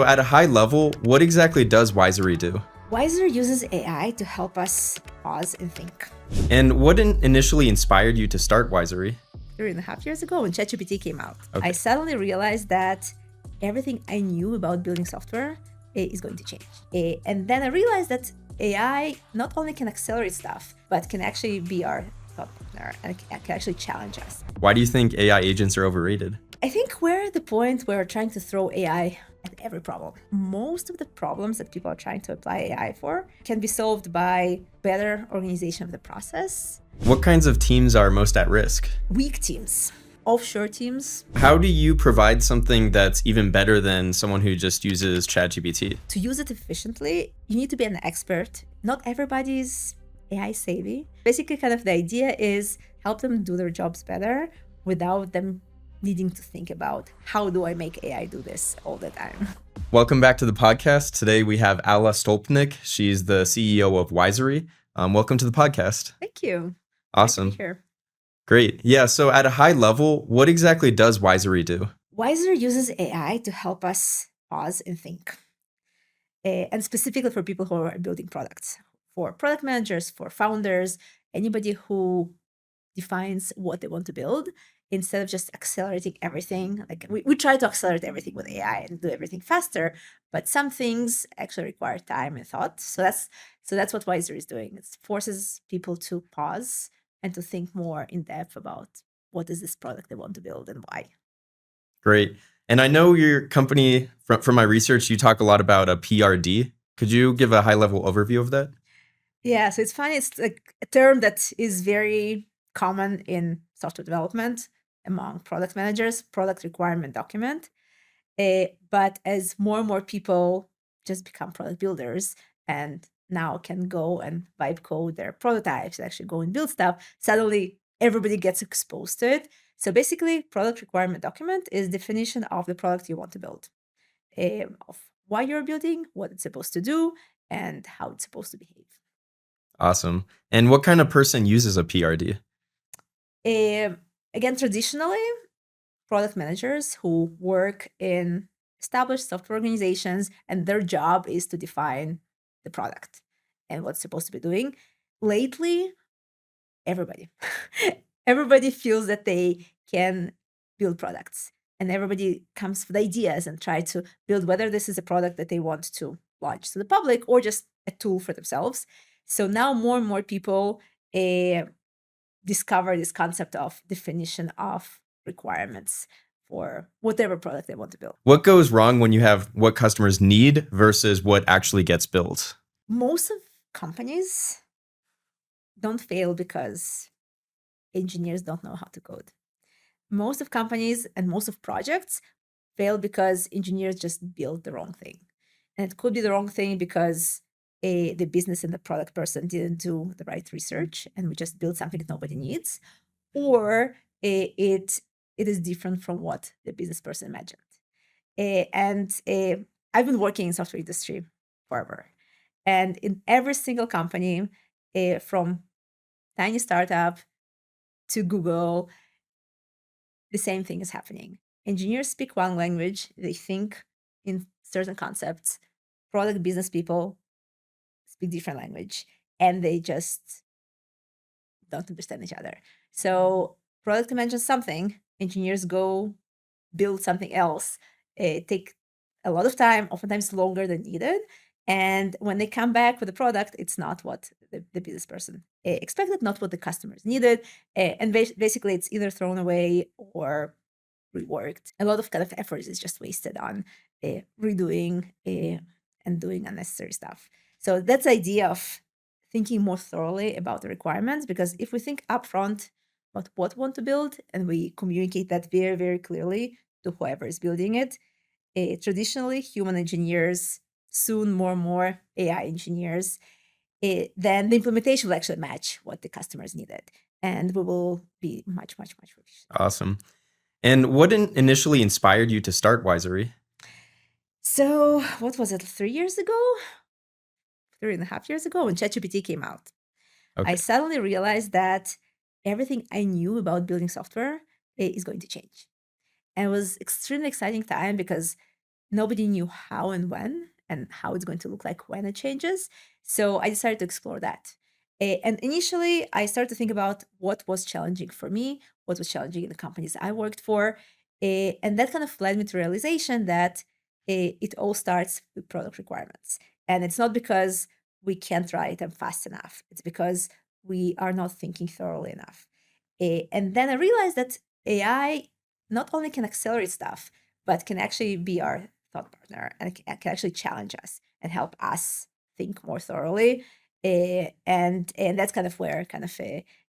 At a high level, what exactly does Wisery do? Wisery uses AI to help us pause and think. And what initially inspired you to start Wisery? 3.5 years ago when ChatGPT came out, Okay. I suddenly realized that everything I knew about building software is going to change. And then I realized that AI not only can accelerate stuff, but can actually be our thought partner and can actually challenge us. Why do you think AI agents are overrated? I think we're at the point where we're trying to throw AI at every problem. Most of the problems that people are trying to apply AI for can be solved by better organization of the process. What kinds of teams are most at risk? Weak teams, offshore teams. How do you provide something that's even better than someone who just uses ChatGPT? To use it efficiently, you need to be an expert. Not everybody's AI savvy. Basically, kind of the idea is help them do their jobs better without them needing to think about how do I make AI do this all the time. Welcome back to the podcast. Today we have Alice Stolpnik. She's the CEO of Wisery. Welcome to the podcast. Thank you. Awesome. Here. Great. Yeah. So at a high level, what exactly does Wisery do? Wisery uses AI to help us pause and think. And specifically for people who are building products, for product managers, for founders, anybody who defines what they want to build instead of just accelerating everything. Like we try to accelerate everything with AI and do everything faster, but some things actually require time and thought. So that's what Wisery is doing. It forces people to pause and to think more in depth about what is this product they want to build and why. Great. And I know your company, from my research, you talk a lot about a PRD. Could you give a high-level overview of that? Yeah, so it's funny. It's like a term that is very common in software development among product managers, product requirement document. But as more and more people just become product builders and now can go and vibe code their prototypes, actually go and build stuff, suddenly everybody gets exposed to it. So basically, product requirement document is definition of the product you want to build, of why you're building, what it's supposed to do, and how it's supposed to behave. Awesome. And what kind of person uses a PRD? Again, traditionally, product managers who work in established software organizations and their job is to define the product and what's supposed to be doing. Lately, everybody, everybody feels that they can build products and everybody comes with ideas and try to build whether this is a product that they want to launch to the public or just a tool for themselves. So now more and more people discover this concept of definition of requirements for whatever product they want to build. What goes wrong when you have what customers need versus what actually gets built? Most of companies don't fail because engineers don't know how to code. Most of companies and most of projects fail because engineers just build the wrong thing. And it could be the wrong thing because the business and the product person didn't do the right research and we just built something that nobody needs, or it is different from what the business person imagined. I've been working in software industry forever, and in every single company, from tiny startup to Google, the same thing is happening. Engineers speak one language, they think in certain concepts. Product business people speak different language, and they just don't understand each other. So product mentions something, engineers go build something else. It take a lot of time, oftentimes longer than needed. And when they come back with a product, it's not what the business person expected, not what the customers needed. And basically, it's either thrown away or reworked. A lot of kind of effort is just wasted on redoing and doing unnecessary stuff. So that's the idea of thinking more thoroughly about the requirements, because if we think upfront about what we want to build and we communicate that very, very clearly to whoever is building it, traditionally human engineers, soon more and more AI engineers, then the implementation will actually match what the customers needed. And we will be much, much, much richer. Awesome. And what initially inspired you to start Wisery? So what was it, 3 years ago? 3.5 years ago when ChatGPT came out. Okay. I suddenly realized that everything I knew about building software is going to change. And it was extremely exciting time because nobody knew how and when and how it's going to look like when it changes. So I decided to explore that. And initially, I started to think about what was challenging for me, what was challenging in the companies I worked for. And that kind of led me to realization that it all starts with product requirements. And it's not because we can't write them fast enough, it's because we are not thinking thoroughly enough. And then I realized that AI not only can accelerate stuff, but can actually be our thought partner and can actually challenge us and help us think more thoroughly. And that's kind of where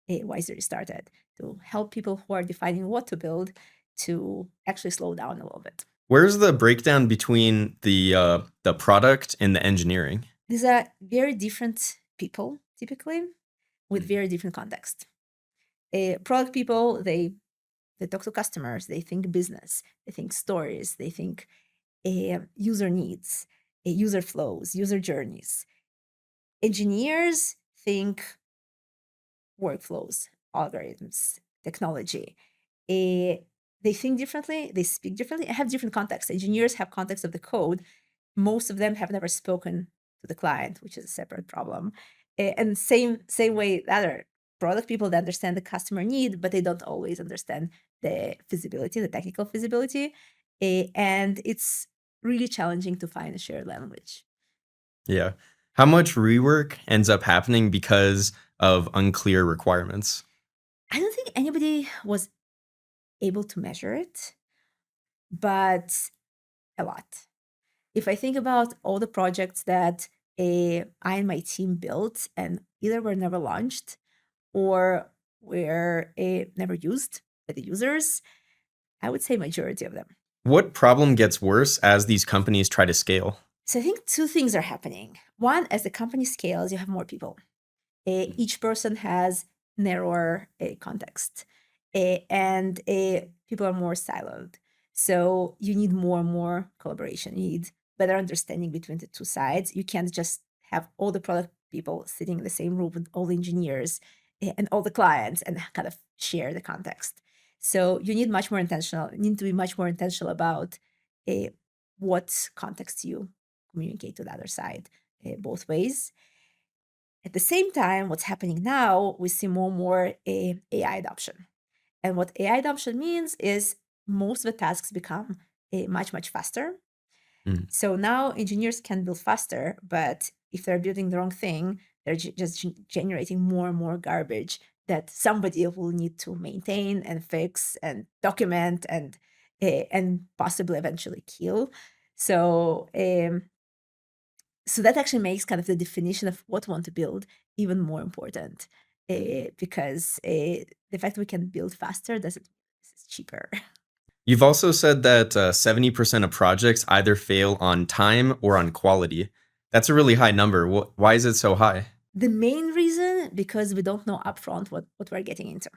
Wisery started, to help people who are defining what to build to actually slow down a little bit. Where's the breakdown between the product and the engineering? These are very different people, typically, with very different context. Product people, they talk to customers, they think business, they think stories, they think user needs, user flows, user journeys. Engineers think workflows, algorithms, technology. They think differently, they speak differently, and have different contexts. Engineers have context of the code. Most of them have never spoken to the client, which is a separate problem. And same way, the other product people, that understand the customer need, but they don't always understand the feasibility, the technical feasibility. And it's really challenging to find a shared language. Yeah. How much rework ends up happening because of unclear requirements? I don't think anybody was able to measure it, but a lot. If I think about all the projects that I and my team built and either were never launched or were never used by the users, I would say majority of them. What problem gets worse as these companies try to scale? So I think two things are happening. One, as the company scales, you have more people. Each person has narrower context, and people are more siloed. So you need more and more collaboration. You need better understanding between the two sides. You can't just have all the product people sitting in the same room with all the engineers and all the clients and kind of share the context. So you need much more intentional. You need to be much more intentional about what context you communicate to the other side, both ways. At the same time, what's happening now, we see more and more AI adoption. And what AI adoption means is most of the tasks become much, much faster. Mm. So now engineers can build faster, but if they're building the wrong thing, they're just generating more and more garbage that somebody will need to maintain and fix and document and possibly eventually kill. So so that actually makes kind of the definition of what we want to build even more important, because the fact we can build faster doesn't mean it's cheaper. You've also said that 70% of projects either fail on time or on quality. That's a really high number. Why is it so high? The main reason, because we don't know upfront what we're getting into.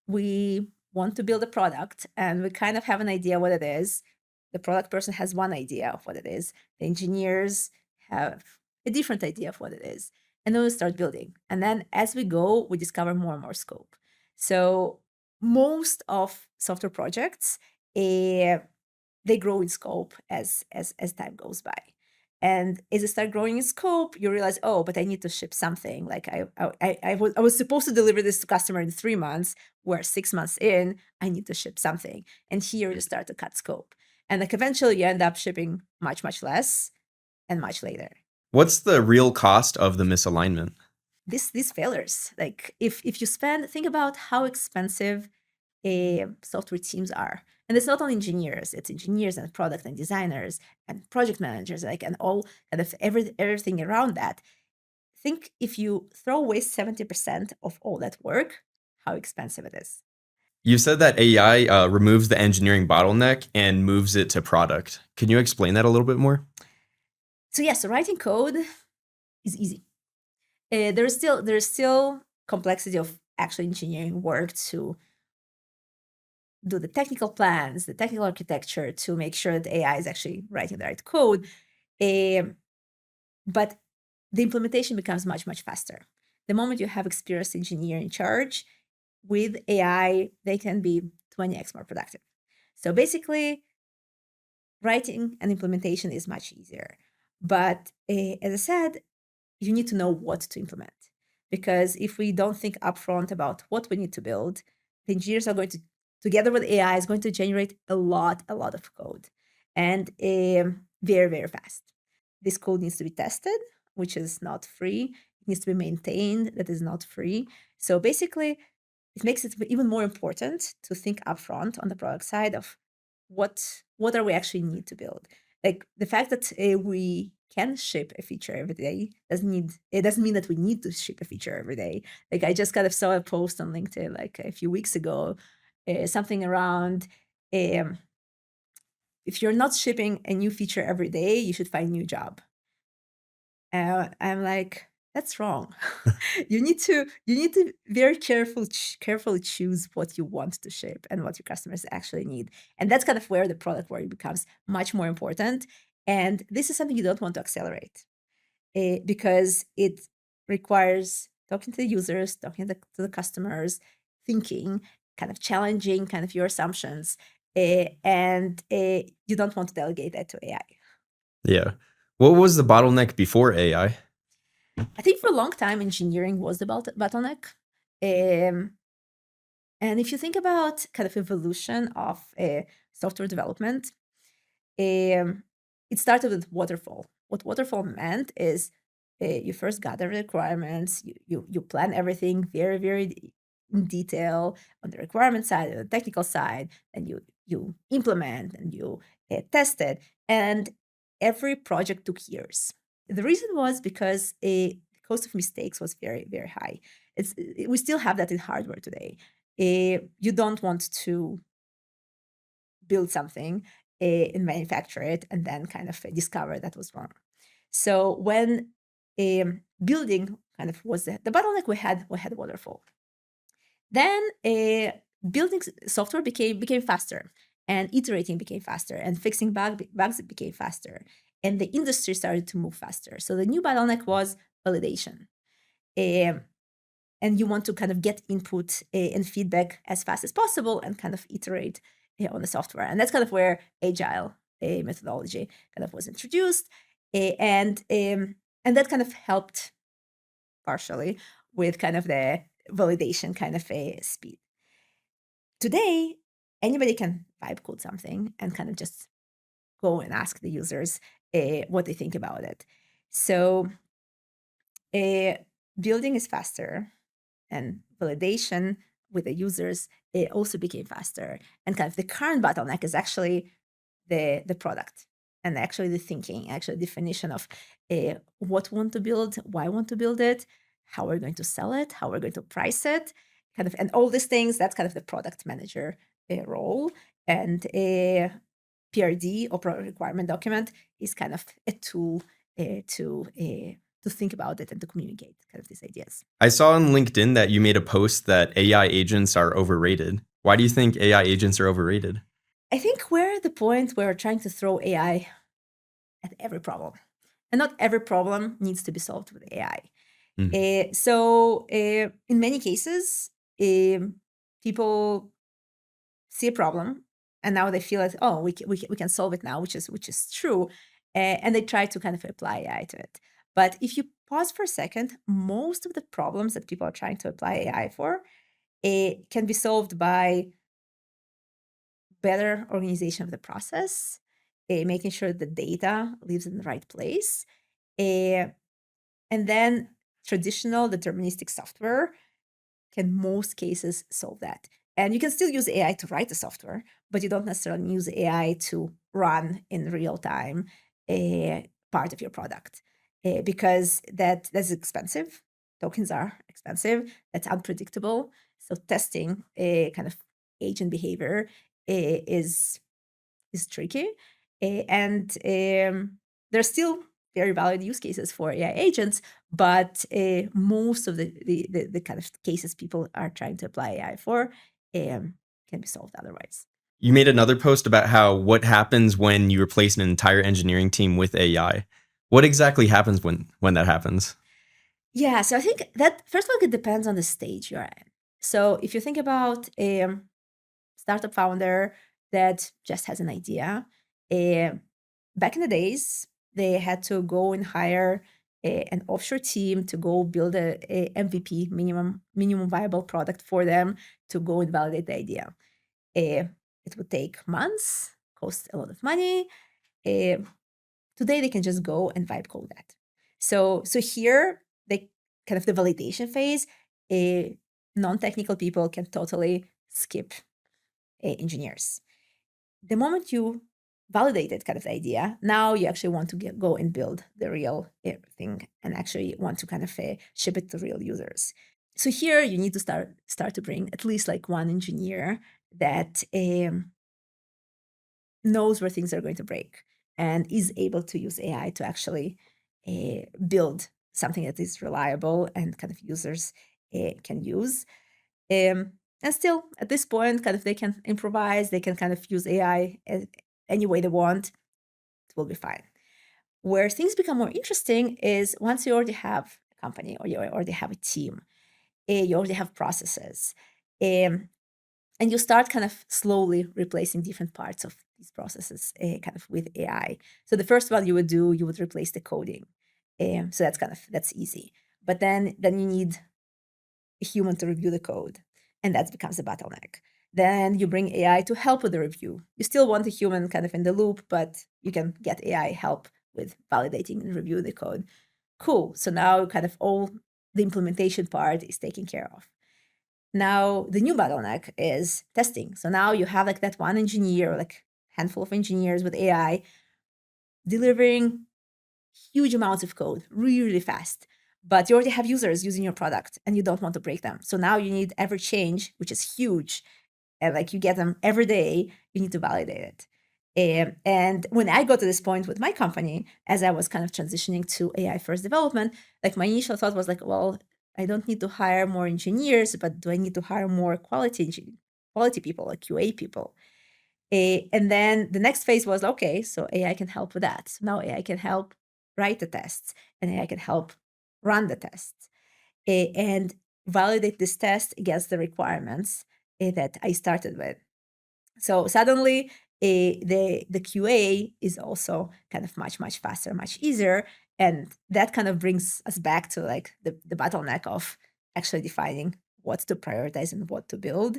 We want to build a product and we kind of have an idea what it is. The product person has one idea of what it is. The engineers have a different idea of what it is. And then we start building. And then as we go, we discover more and more scope. So most of software projects, they grow in scope as time goes by. And as you start growing in scope, you realize, oh, but I need to ship something. Like I was supposed to deliver this to customer in 3 months. We're 6 months in. I need to ship something, and here you start to cut scope. And like eventually, you end up shipping much less and much later. What's the real cost of the misalignment? These failures, like if you spend, think about how expensive software teams are. And it's not only engineers, it's engineers and product and designers and project managers, like, and all kind of everything around that. Think if you throw away 70% of all that work, how expensive it is. You said that AI removes the engineering bottleneck and moves it to product. Can you explain that a little bit more? So yes, so writing code is easy. There's still complexity of actual engineering work to do the technical plans, the technical architecture to make sure that AI is actually writing the right code. But the implementation becomes much faster. The moment you have experienced engineer in charge, with AI, they can be 20x more productive. So basically, writing and implementation is much easier. But as I said, you need to know what to implement. Because if we don't think upfront about what we need to build, the engineers are going to, together with AI, is going to generate a lot of code, and very, very fast. This code needs to be tested, which is not free. It needs to be maintained, that is not free. So basically, it makes it even more important to think upfront on the product side of what are we actually need to build. Like the fact that we can ship a feature every day doesn't mean that we need to ship a feature every day. Like I just kind of saw a post on LinkedIn like a few weeks ago, something around um, if you're not shipping a new feature every day, you should find a new job. I'm like, that's wrong. You need to very carefully choose what you want to ship and what your customers actually need. And that's kind of where the product work becomes much more important. And this is something you don't want to accelerate because it requires talking to the users, talking to the customers, thinking, kind of challenging kind of your assumptions. And you don't want to delegate that to AI. Yeah. What was the bottleneck before AI? I think for a long time, engineering was the bottleneck. Um, and if you think about kind of evolution of software development, it started with waterfall. What waterfall meant is you first gather the requirements, you plan everything very, very in detail on the requirement side, on the technical side, and you implement and you test it. And every project took years. The reason was because the cost of mistakes was very, very high. We still have that in hardware today. You don't want to build something and manufacture it and then kind of discover that was wrong. So when building kind of was the bottleneck, we had waterfall. Then building software became faster, and iterating became faster, and fixing bugs became faster, and the industry started to move faster. So the new bottleneck was validation. Um, and you want to kind of get input and feedback as fast as possible and kind of iterate on the software. And that's kind of where agile methodology kind of was introduced. And that kind of helped partially with kind of the validation kind of speed. Today, anybody can vibe code something and kind of just go and ask the users what they think about it. So building is faster, and validation with the users it also became faster. And kind of the current bottleneck is actually the product and actually the thinking, actually definition of what we want to build, why we want to build it, how we're going to sell it, how we're going to price it, kind of, and all these things. That's kind of the product manager role. And PRD or product requirement document is kind of a tool to think about it and to communicate kind of these ideas. I saw on LinkedIn that you made a post that AI agents are overrated. Why do you think AI agents are overrated? I think we're at the point where we're trying to throw AI at every problem, and not every problem needs to be solved with AI. Mm. So in many cases, people see a problem and now they feel like, oh, we can solve it now, which is true, and they try to kind of apply AI to it. But if you pause for a second, most of the problems that people are trying to apply AI for can be solved by better organization of the process, making sure the data lives in the right place, uh, and then traditional deterministic software can most cases solve that. And you can still use AI to write the software, but you don't necessarily use AI to run in real time a part of your product because that's expensive. Tokens are expensive. That's unpredictable. So testing a kind of agent behavior is tricky, and there's still very valid use cases for AI agents, but most of the kind of cases people are trying to apply AI for can be solved otherwise. You made another post about how what happens when you replace an entire engineering team with AI. What exactly happens when that happens? Yeah, so I think that first of all, it depends on the stage you're in. So if you think about a startup founder that just has an idea Back in the days, they had to go and hire an offshore team to go build a MVP, minimum viable product for them to go and validate the idea. It would take months, cost a lot of money. Today they can just go and vibe code that. So here they kind of the validation phase. Non-technical people can totally skip engineers. The moment you validated kind of the idea, now you actually want to go and build the real thing and actually want to kind of ship it to real users. So here you need to start to bring at least like one engineer that knows where things are going to break and is able to use AI to actually build something that is reliable and kind of users can use. And still, at this point, kind of they can improvise, they can kind of use AI any way they want. It will be fine. Where things become more interesting is once you already have a company or you already have a team, you already have processes, and you start kind of slowly replacing different parts of these processes kind of with AI. So the first one you would replace the coding. So that's easy. But then you need a human to review the code, and that becomes a bottleneck. Then you bring AI to help with the review. You still want a human kind of in the loop, but you can get AI help with validating and review the code. Cool. So now kind of all the implementation part is taken care of. Now the new bottleneck is testing. So now you have like that one engineer, like handful of engineers with AI delivering huge amounts of code really, really fast. But you already have users using your product and you don't want to break them. So now you need every change, which is huge. And like you get them every day, you need to validate it. And when I got to this point with my company, as I was kind of transitioning to AI first development, like my initial thought was like, well, I don't need to hire more engineers, but do I need to hire more quality people, like QA people? And then the next phase was, okay, so AI can help with that. So now AI can help write the tests and AI can help run the tests and validate this test against the requirements that I started with. So suddenly the QA is also kind of much faster, much easier. And that kind of brings us back to like the bottleneck of actually defining what to prioritize and what to build.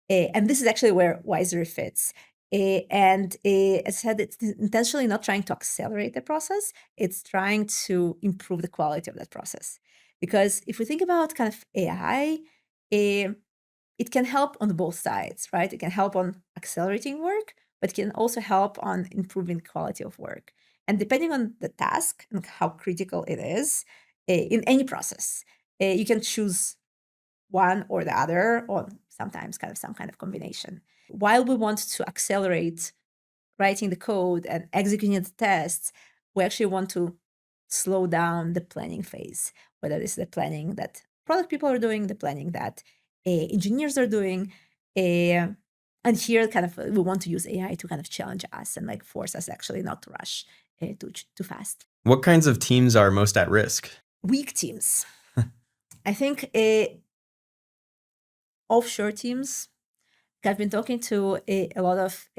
And this is actually where Wisery fits. And as I said, it's intentionally not trying to accelerate the process. It's trying to improve the quality of that process. Because if we think about kind of AI, it can help on both sides, right? It can help on accelerating work, but it can also help on improving the quality of work. And depending on the task and how critical it is in any process, you can choose one or the other, or sometimes kind of some kind of combination. While we want to accelerate writing the code and executing the tests, we actually want to slow down the planning phase, whether it's the planning that product people are doing, the planning that engineers are doing. And here, kind of, we want to use AI to kind of challenge us and like force us actually not to rush too fast. What kinds of teams are most at risk? Weak teams. I think offshore teams. I've been talking to a lot of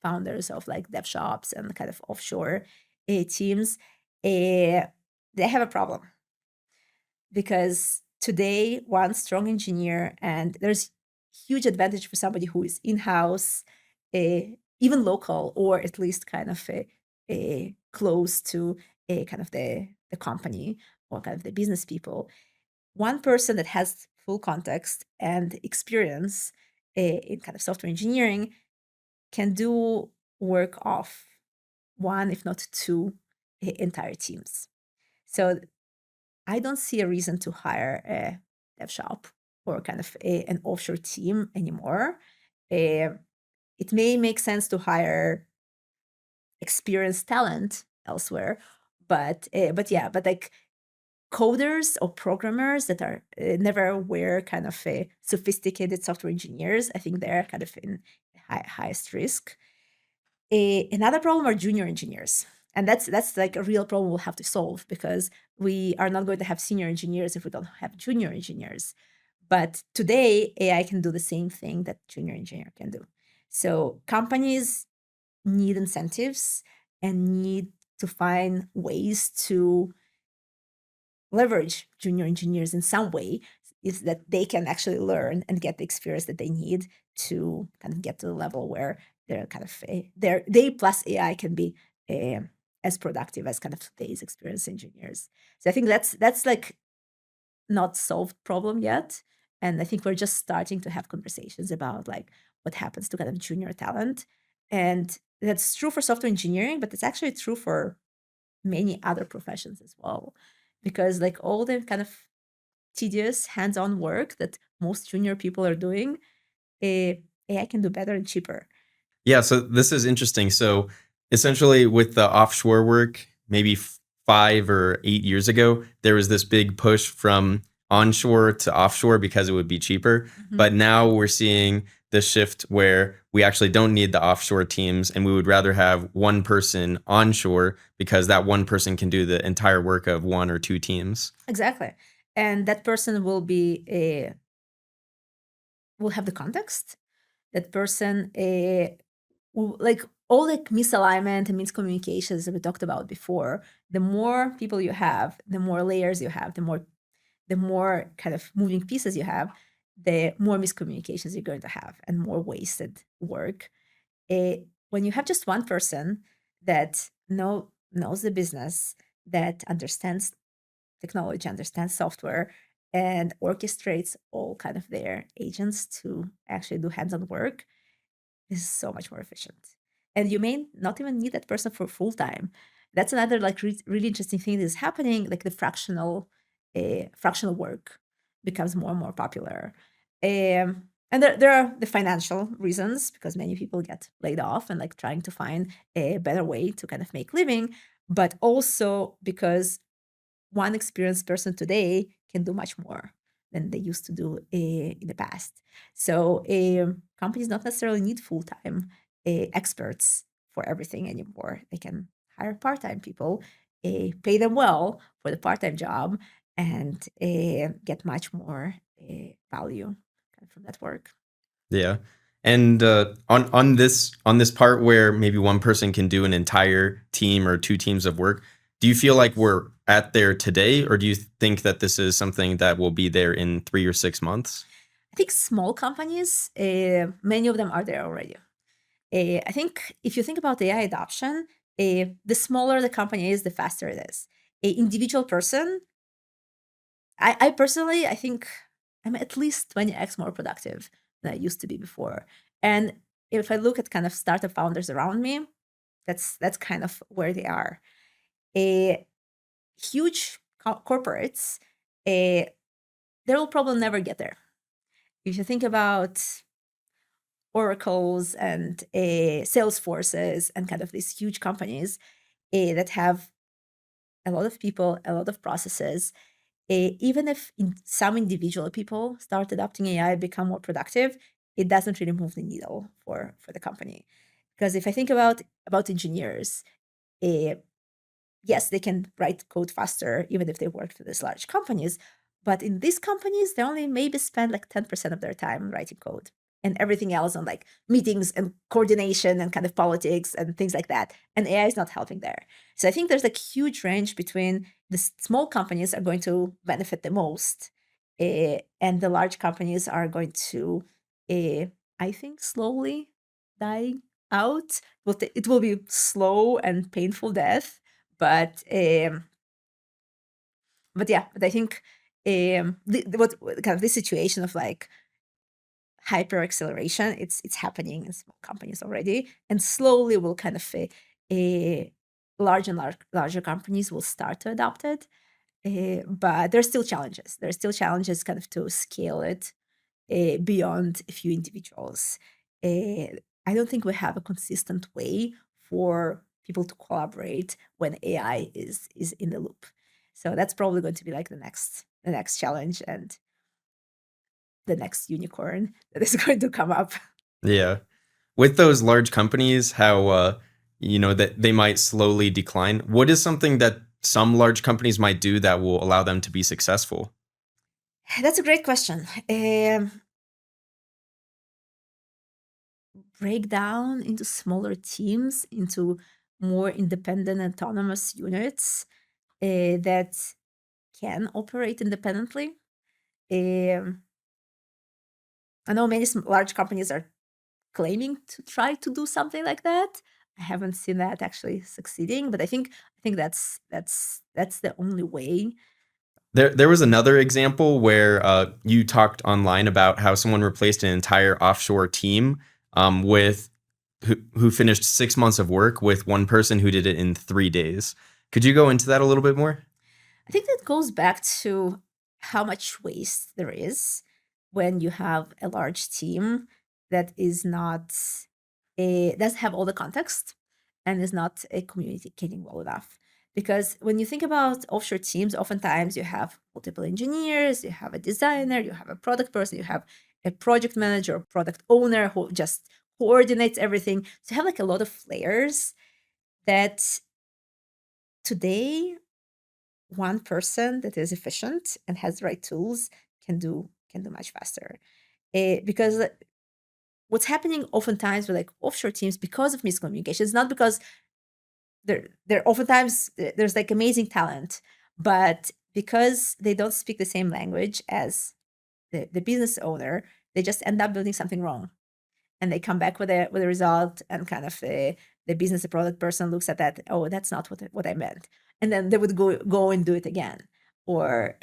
founders of like dev shops and kind of offshore teams. They have a problem because today one strong engineer, and there's huge advantage for somebody who is in-house, even local, or at least kind of close to kind of the company or kind of the business people. One person that has full context and experience in kind of software engineering can do work of one, if not two, entire teams. So I don't see a reason to hire a dev shop or kind of an offshore team anymore. It may make sense to hire experienced talent elsewhere, but like coders or programmers that are never were kind of sophisticated software engineers, I think they're kind of in highest risk. Another problem are junior engineers. And that's like a real problem we'll have to solve because we are not going to have senior engineers if we don't have junior engineers. But today, AI can do the same thing that junior engineer can do. So companies need incentives and need to find ways to leverage junior engineers in some way, is that they can actually learn and get the experience that they need to kind of get to the level where they're kind of they plus AI can be as productive as kind of today's experienced engineers. So I think that's like not solved problem yet, and I think we're just starting to have conversations about like what happens to kind of junior talent, and that's true for software engineering, but it's actually true for many other professions as well, because like all the kind of tedious hands-on work that most junior people are doing, AI can do better and cheaper. Yeah, so this is interesting. So essentially, with the offshore work, maybe 5 or 8 years ago, there was this big push from onshore to offshore because it would be cheaper. But now we're seeing the shift where we actually don't need the offshore teams, and we would rather have one person onshore because that one person can do the entire work of one or two teams. Exactly. And that person will have the context. That person like all the misalignment and miscommunications that we talked about before, the more people you have, the more layers you have, the more kind of moving pieces you have, the more miscommunications you're going to have and more wasted work. When you have just one person that knows the business, that understands technology, understands software, and orchestrates all kind of their agents to actually do hands-on work, is so much more efficient. And you may not even need that person for full time. That's another like really interesting thing that is happening. Like the fractional work becomes more and more popular. And there are the financial reasons, because many people get laid off and like trying to find a better way to kind of make living, but also because one experienced person today can do much more than they used to do in the past. So companies don't necessarily need full-time experts for everything anymore. They can hire part-time people, pay them well for the part-time job, and get much more value from that work. Yeah. And on this part where maybe one person can do an entire team or two teams of work, do you feel like we're at there today, or do you think that this is something that will be there in 3 or 6 months? I think small companies, many of them are there already. I think if you think about AI adoption, the smaller the company is, the faster it is. A individual person, I personally, I think I'm at least 20x more productive than I used to be before. And if I look at kind of startup founders around me, that's kind of where they are. A huge corporates, they will probably never get there. If you think about Oracles and Salesforces and kind of these huge companies that have a lot of people, a lot of processes, even if some individual people start adopting AI, become more productive, it doesn't really move the needle for the company. Because if I think about engineers, uh, yes, they can write code faster, even if they work for these large companies. But in these companies, they only maybe spend like 10% of their time writing code and everything else on like meetings and coordination and kind of politics and things like that. And AI is not helping there. So I think there's like huge range between the small companies are going to benefit the most, and the large companies are going to, I think, slowly die out. It will be slow and painful death, but yeah, but I think what kind of this situation of like hyper acceleration, it's happening in small companies already, and slowly will kind of larger companies will start to adopt it. But there's still challenges. There's still challenges kind of to scale it beyond a few individuals. I don't think we have a consistent way for people to collaborate when AI is in the loop. So that's probably going to be like the next challenge and the next unicorn that is going to come up. Yeah. With those large companies, how that they might slowly decline. What is something that some large companies might do that will allow them to be successful? That's a great question. break down into smaller teams, into more independent, autonomous units that can operate independently. Um, I know many large companies are claiming to try to do something like that. I haven't seen that actually succeeding, but I think that's the only way. There was another example where you talked online about how someone replaced an entire offshore team with who finished 6 months of work with one person who did it in 3 days. Could you go into that a little bit more? I think that goes back to how much waste there is when you have a large team that is not doesn't have all the context and is not communicating well enough. Because when you think about offshore teams, oftentimes you have multiple engineers, you have a designer, you have a product person, you have a project manager or product owner who just coordinates everything. So you have like a lot of layers that today one person that is efficient and has the right tools can do much faster. Because what's happening oftentimes with like offshore teams because of miscommunication is not because they're oftentimes there's like amazing talent, but because they don't speak the same language as the business owner, they just end up building something wrong, and they come back with a result, and kind of the business, the product person looks at that, oh, that's not what I meant, and then they would go and do it again, or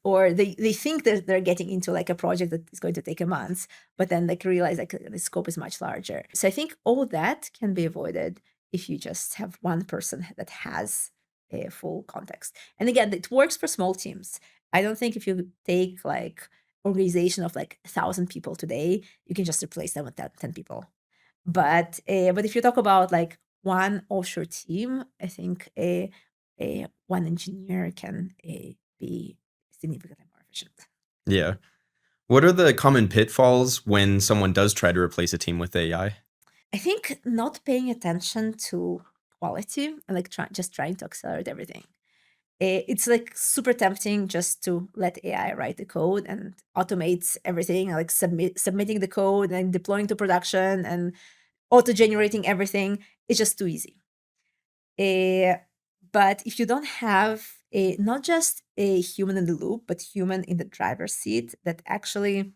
or they think that they're getting into like a project that is going to take a month, but then like realize like the scope is much larger. So I think all that can be avoided if you just have one person that has a full context. And again, it works for small teams. I don't think if you take like organization of like 1,000 people today, you can just replace them with 10 people. But if you talk about like one offshore team, I think a one engineer can be significantly more efficient. Yeah. What are the common pitfalls when someone does try to replace a team with AI? I think not paying attention to quality and like just trying to accelerate everything. It's like super tempting just to let AI write the code and automates everything, like submitting the code and deploying to production and auto generating everything. It's just too easy. Uh, but if you don't have not just a human in the loop, but human in the driver's seat that actually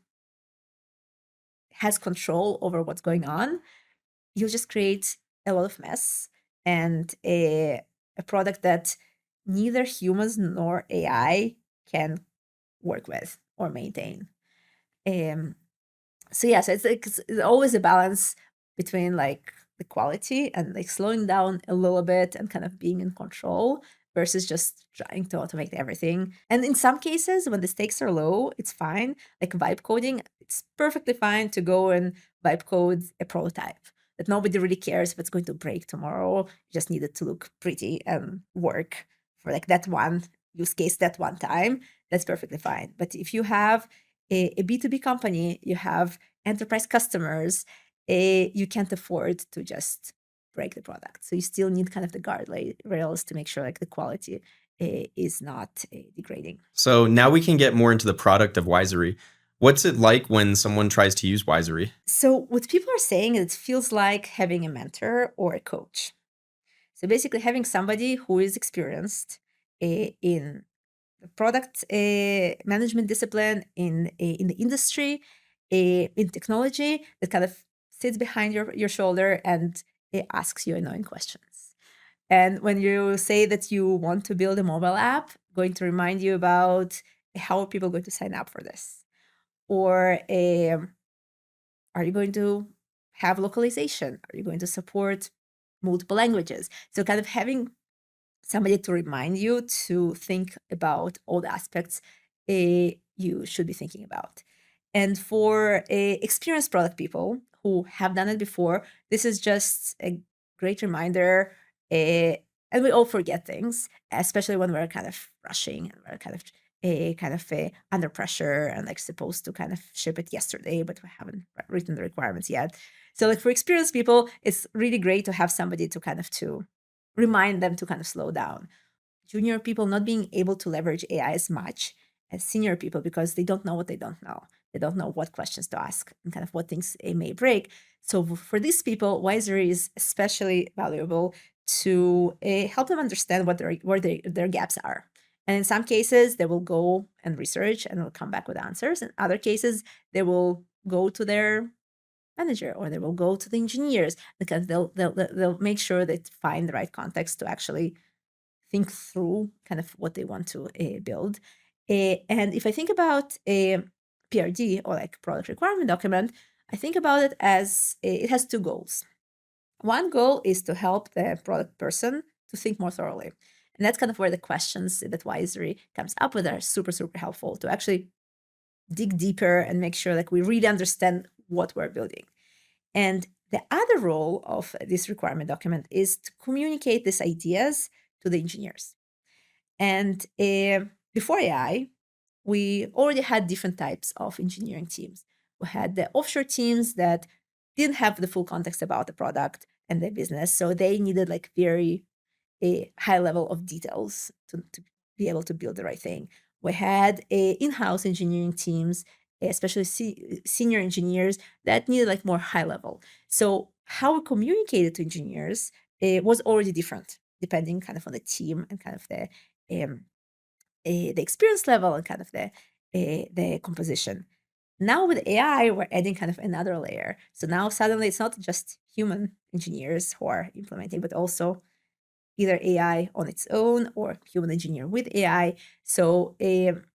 has control over what's going on, you'll just create a lot of mess and a product that neither humans nor AI can work with or maintain. Um, so yeah, so it's always a balance between like the quality and like slowing down a little bit and kind of being in control versus just trying to automate everything. And in some cases, when the stakes are low, it's fine. Like vibe coding, it's perfectly fine to go and vibe code a prototype that nobody really cares if it's going to break tomorrow. You just need it to look pretty and work for like that one use case that one time. That's perfectly fine. But if you have a B2B company, you have enterprise customers, you can't afford to just break the product. So you still need kind of the guardrails to make sure like the quality is not degrading. So now we can get more into the product of Wisery. What's it like when someone tries to use Wisery? So what people are saying is it feels like having a mentor or a coach. So basically having somebody who is experienced in the product management discipline, in the industry, in technology, that kind of sits behind your shoulder and it asks you annoying questions. And when you say that you want to build a mobile app, going to remind you about how are people going to sign up for this, or are you going to have localization? Are you going to support multiple languages? So kind of having somebody to remind you to think about all the aspects you should be thinking about. And for experienced product people who have done it before, this is just a great reminder. And we all forget things, especially when we're kind of rushing and we're kind of under pressure and like supposed to kind of ship it yesterday, but we haven't written the requirements yet. So like for experienced people, it's really great to have somebody to kind of to remind them to kind of slow down. Junior people not being able to leverage AI as much as senior people because they don't know what they don't know. They don't know what questions to ask and kind of what things it may break. So for these people, Wisery is especially valuable to help them understand what their gaps are. And in some cases, they will go and research and will come back with answers. In other cases, they will go to their manager or they will go to the engineers because they'll make sure they find the right context to actually think through kind of what they want to build. And if I think about a PRD or like product requirement document, I think about it as it has two goals. One goal is to help the product person to think more thoroughly. And that's kind of where the questions that Wisery comes up with are super, super helpful to actually dig deeper and make sure like we really understand what we're building. And the other role of this requirement document is to communicate these ideas to the engineers. And before AI, we already had different types of engineering teams. We had the offshore teams that didn't have the full context about the product and the business. So they needed like very a high level of details to be able to build the right thing. We had in-house engineering teams, especially senior engineers that needed like more high level. So how we communicated to engineers was already different depending kind of on the team and kind of the experience level and kind of the composition. Now with AI, we're adding kind of another layer. So now suddenly it's not just human engineers who are implementing, but also either AI on its own or human engineer with AI. So kind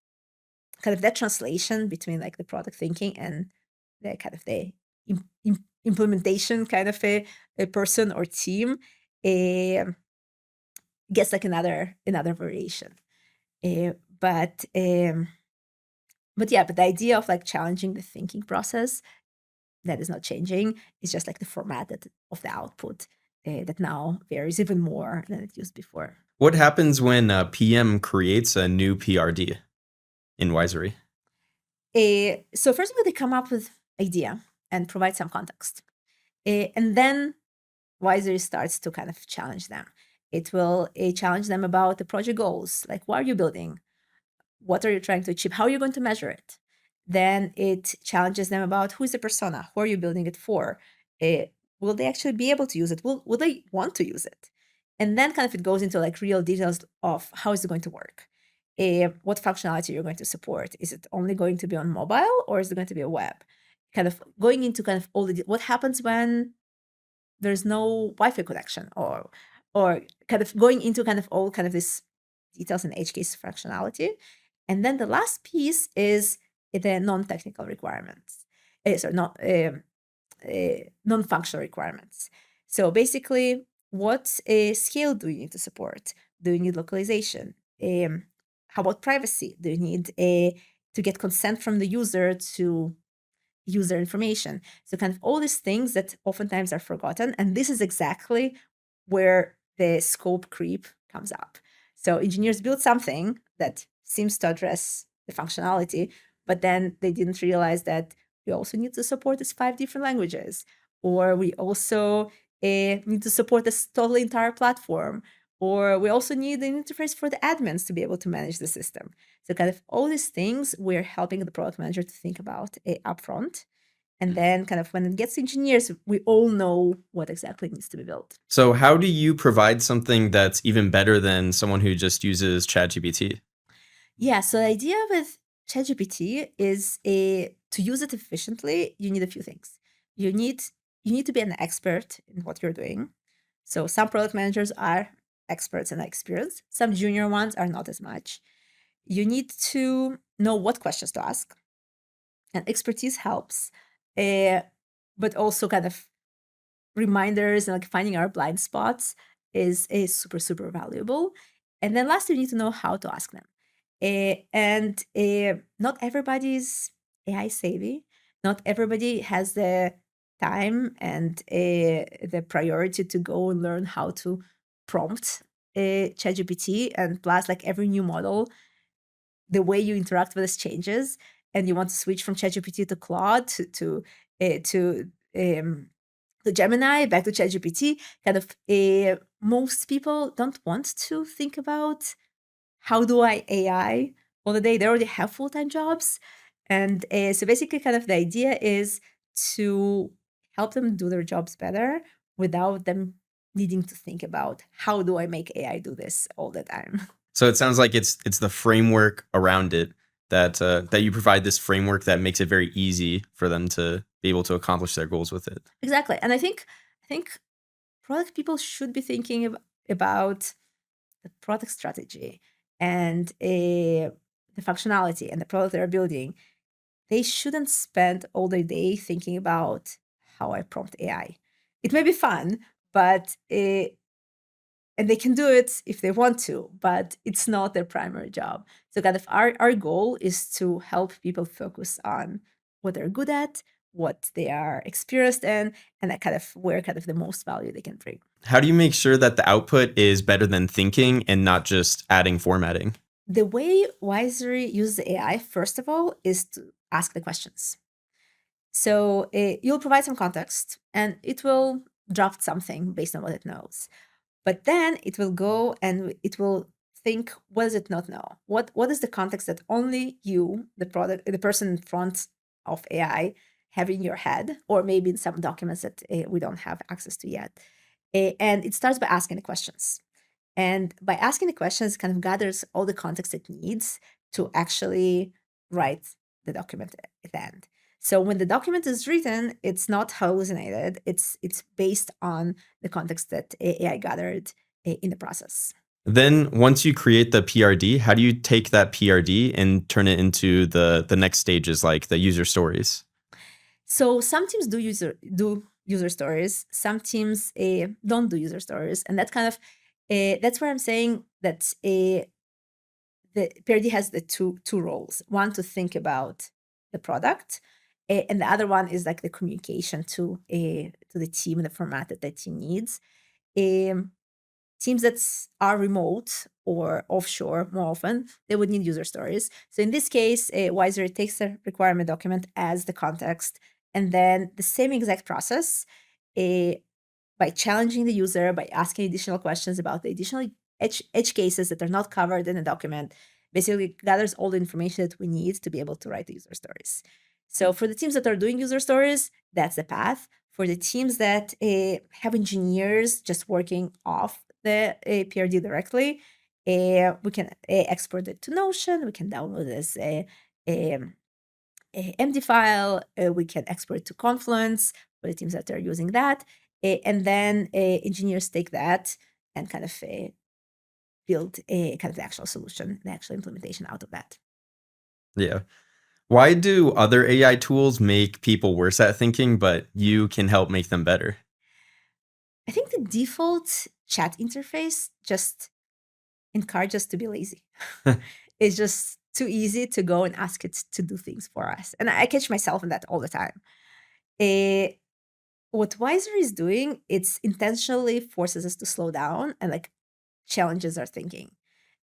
of that translation between like the product thinking and the kind of the implementation kind of a person or team gets like another variation. But yeah, but the idea of like challenging the thinking process, that is not changing. It's just like the format of the output that now varies even more than it used before. What happens when a PM creates a new PRD in Wisery? So first of all, they come up with idea and provide some context. And then Wisery starts to kind of challenge them. It will challenge them about the project goals, like what are you building? What are you trying to achieve? How are you going to measure it? Then it challenges them about who is the persona? Who are you building it for? Will they actually be able to use it? Will they want to use it? And then kind of it goes into like real details of how is it going to work? What functionality you're going to support? Is it only going to be on mobile or is it going to be a web? Kind of going into kind of all the what happens when there's no Wi-Fi connection or kind of going into kind of all kind of this details and edge case functionality. And then the last piece is the non-technical requirements. Not non-functional requirements. So basically, what scale do you need to support? Do you need localization? How about privacy? Do you need to get consent from the user to use their information? So kind of all these things that oftentimes are forgotten. And this is exactly where the scope creep comes up. So engineers build something that seems to address the functionality, but then they didn't realize that we also need to support these 5 different languages, or we also need to support this totally entire platform, or we also need an interface for the admins to be able to manage the system. So kind of all these things we're helping the product manager to think about upfront. And then kind of when it gets to engineers, we all know what exactly needs to be built. So how do you provide something that's even better than someone who just uses ChatGPT? Yeah, so the idea with ChatGPT is to use it efficiently, you need a few things. You need to be an expert in what you're doing. So some product managers are experts and experienced. Some junior ones are not as much. You need to know what questions to ask, and expertise helps. But also kind of reminders and like finding our blind spots is super, super valuable. And then last, you need to know how to ask them. And not everybody's AI savvy. Not everybody has the time and the priority to go and learn how to prompt ChatGPT. And plus, like every new model, the way you interact with this changes, and you want to switch from ChatGPT to Claude to Gemini back to ChatGPT. Kind of most people don't want to think about how do I AI all the day. They already have full-time jobs. And so basically, kind of the idea is to help them do their jobs better without them needing to think about how do I make AI do this all the time. So it sounds like it's the framework around it that you provide this framework that makes it very easy for them to be able to accomplish their goals with it. Exactly. And I think product people should be thinking about the product strategy and the functionality and the product they're building. They shouldn't spend all their day thinking about how I prompt AI. It may be fun, but and they can do it if they want to, but it's not their primary job. So kind of our goal is to help people focus on what they're good at, what they are experienced in, and that kind of where kind of the most value they can bring. How do you make sure that the output is better than thinking and not just adding formatting? The way Wisery uses AI, first of all, is to ask the questions. So you'll provide some context and it will draft something based on what it knows. But then it will go and it will think, what does it not know? What is the context that only you, the person in front of AI, have in your head, or maybe in some documents that we don't have access to yet? And it starts by asking the questions. And by asking the questions, it kind of gathers all the context it needs to actually write the document at the end. So when the document is written, it's not hallucinated. It's based on the context that AI gathered in the process. Then once you create the PRD, how do you take that PRD and turn it into the next stages like the user stories? So some teams do user stories. Some teams don't do user stories, and that's kind of that's where I'm saying that the PRD has the two roles. One to think about the product, and the other one is like the communication to the team, the format that the team needs. Um, Teams that are remote or offshore more often, they would need user stories. So in this case, Wisery takes the requirement document as the context, and then the same exact process, uh, by challenging the user, by asking additional questions about the additional edge cases that are not covered in the document, basically gathers all the information that we need to be able to write the user stories. So for the teams that are doing user stories, that's the path. For the teams that have engineers just working off the PRD directly, we can export it to Notion. We can download it as a MD file. We can export it to Confluence for the teams that are using that. And then engineers take that and kind of build a kind of the actual solution, the actual implementation out of that. Yeah. Why do other AI tools make people worse at thinking, but you can help make them better? I think the default chat interface just encourages us to be lazy. It's just too easy to go and ask it to do things for us. And I catch myself in that all the time. Eh, what Wisery is doing, it's intentionally forces us to slow down and like challenges our thinking.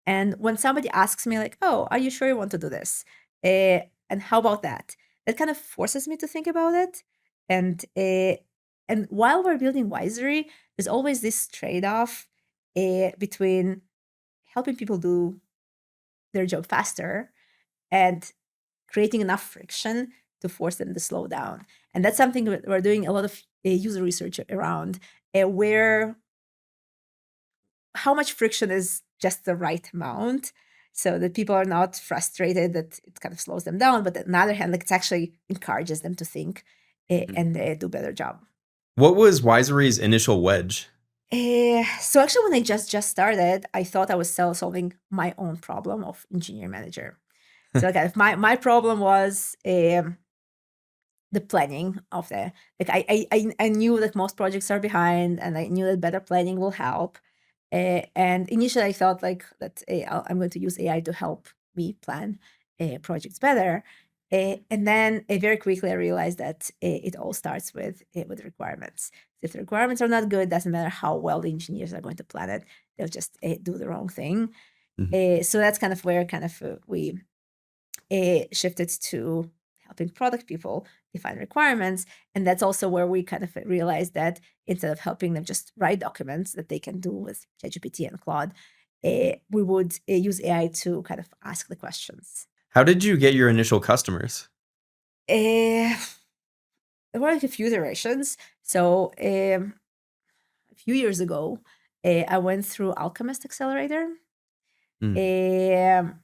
And when somebody asks me like, "Oh, are you sure you want to do this? And how about that?" That kind of forces me to think about it. And while we're building Wisery, there's always this trade-off between helping people do their job faster and creating enough friction to force them to slow down. And that's something that we're doing a lot of user research around, where how much friction is just the right amount so that people are not frustrated that it kind of slows them down, but on the other hand, like it actually encourages them to think and do a better job. What was Wisery's initial wedge? So actually, when I just started, I thought I was solving my own problem of engineer manager. So kind of my problem was the planning of the like I knew that most projects are behind, and I knew that better planning will help. And initially, I thought like that I'm going to use AI to help me plan projects better. And then very quickly, I realized that it all starts with requirements. If the requirements are not good, it doesn't matter how well the engineers are going to plan it; they'll just do the wrong thing. Mhm. So that's kind of where kind of we shifted to helping product people define requirements. And that's also where we kind of realized that instead of helping them just write documents that they can do with ChatGPT and Claude, we would use AI to kind of ask the questions. How did you get your initial customers? there were like a few iterations. So a few years ago, I went through Alchemist Accelerator. Mm. Um,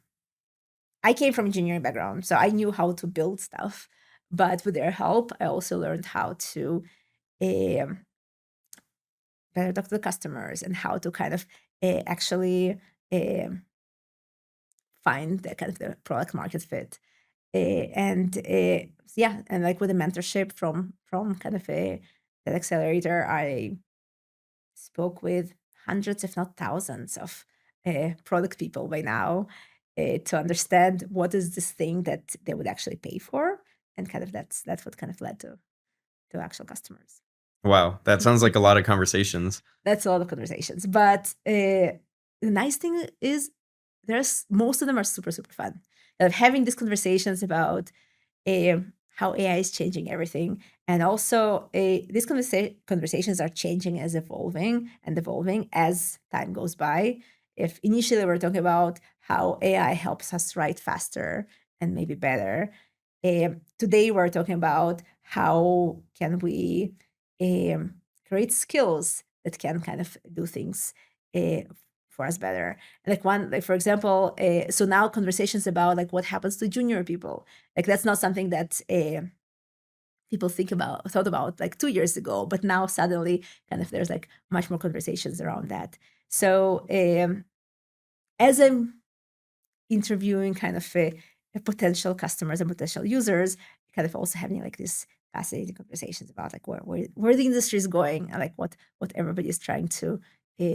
I came from engineering background, so I knew how to build stuff. But with their help, I also learned how to um, better talk to the customers and how to kind of actually um, find the kind of the product market fit. And yeah, and like with the mentorship from kind of that accelerator, I spoke with hundreds, if not thousands, of product people by now to understand what is this thing that they would actually pay for, and kind of that's what kind of led to actual customers. Wow, that sounds like a lot of conversations. That's a lot of conversations, but the nice thing is there's most of them are super super fun. Kind of having these conversations about how AI is changing everything. And also, these conversations are changing as evolving and evolving as time goes by. If initially we're talking about how AI helps us write faster and maybe better, today we're talking about how can we um, create skills that can kind of do things uh, for us better. Like one, like for example, so now conversations about like what happens to junior people, like that's not something that people thought about like 2 years ago, but now suddenly kind of there's like much more conversations around that. So as I'm interviewing kind of potential customers and potential users, kind of also having like these fascinating conversations about like where the industry is going and like what everybody is trying to